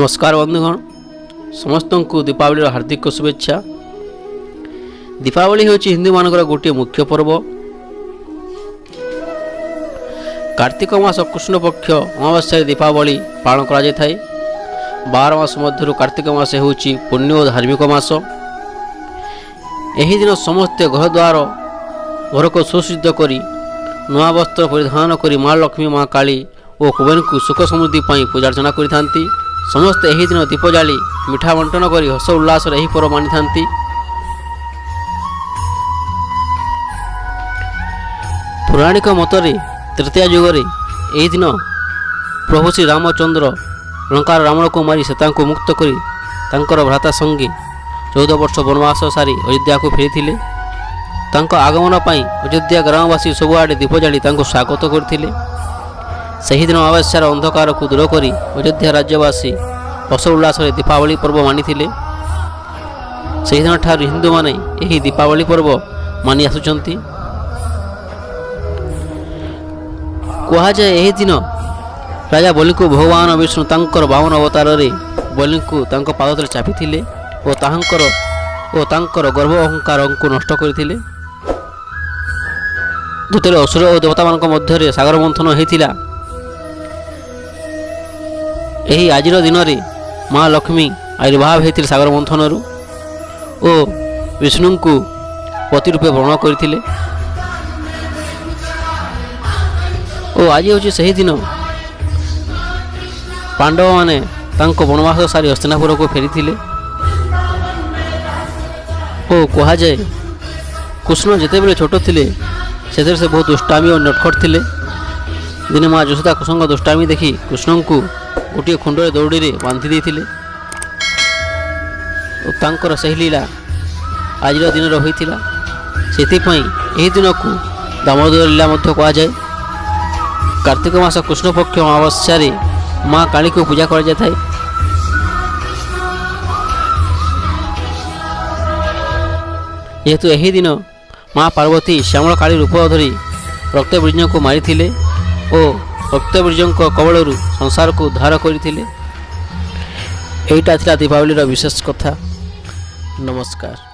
नमस्कार बंधुगण, समस्त को दीपावली हार्दिक शुभेच्छा। दीपावली हूँ हिंदू मान गोटे मुख्य पर्व। कार्तिक मास कृष्ण पक्ष अमावस्या दीपावली पालन करा जाय थाए। 12 मास मध्य कार्तिक मास हूँ पुण्य और धार्मिक मास। यही दिन समस्ते घर द्वार घर को सुसिद्ध करी नवा वस्त्र परिधान करी माँ लक्ष्मी, माँ काली और कुबेर को सुख समृद्धि पूजार्चना करिथांती। समस्त यही दिन दीप जाली मिठा बंटन करी हर्ष उल्लास यही पर्व मानि थांती। पौराणिक मतरे तृतीया युगरे यही दिन प्रभु श्री रामचंद्र लंकार रावण को मारी सीता को मुक्त करी तांकर भ्राता संगे 14 वर्ष वनवास सारी अयोध्या को फेरी। आगमन पाई अयोध्या ग्रामवासी सबुआड़े दीप जाली स्वागत करथिले। सही दिन अमावस्यार अंधकार को दूर करी अयोध्या राज्यवासी हर्ष उल्लास दीपावली पर्व मानिथिले। सही दिन ठार हिंदू माने यही दीपावली पर्व मानि आसुचंती। कहा जाए यही दिन राजा बलि को भगवान विष्णु तांकर 52 अवतार रे बलि को तांको पाद तले चापिथिले और तांकर गर्भ अहंकार को नष्ट करथिले। दुतरे असुर और देवता मानक मध्य सागर मंथन होइथिला। यही आजिर दिन में माँ लक्ष्मी आविर्भाव होते सागर मंथन और विष्णु को पति रूपे वर्ण करथिले। और आज हूँ से दिन पांडव माने तांको वनवास सारी हस्तिनापुर को फेरी। और कहा जाए कृष्ण जिते बड़े छोट थिले से बहुत दुष्टामी और नटखट थिले। दिने माँ यशोदा कृष्ण दुष्टामी देखी कृष्ण को गोटे खुंडे दौड़ी बांधि देथिले। और तांकर सही लीला आज दिन होइथिला। सेथिपई एही दिन को दामोदर लीला मध्य कहा जाए। कार्तिक मास कृष्ण पक्ष अमावस्या माँ काली को पूजा कर जाए। जेहेतु यही दिन माँ पार्वती श्यामल काली रूप धरी रक्तबीज को मारी और रक्तबीज कबल संसार को उद्धार करते। यहीटा थिला दीपावली विशेष कथा। नमस्कार।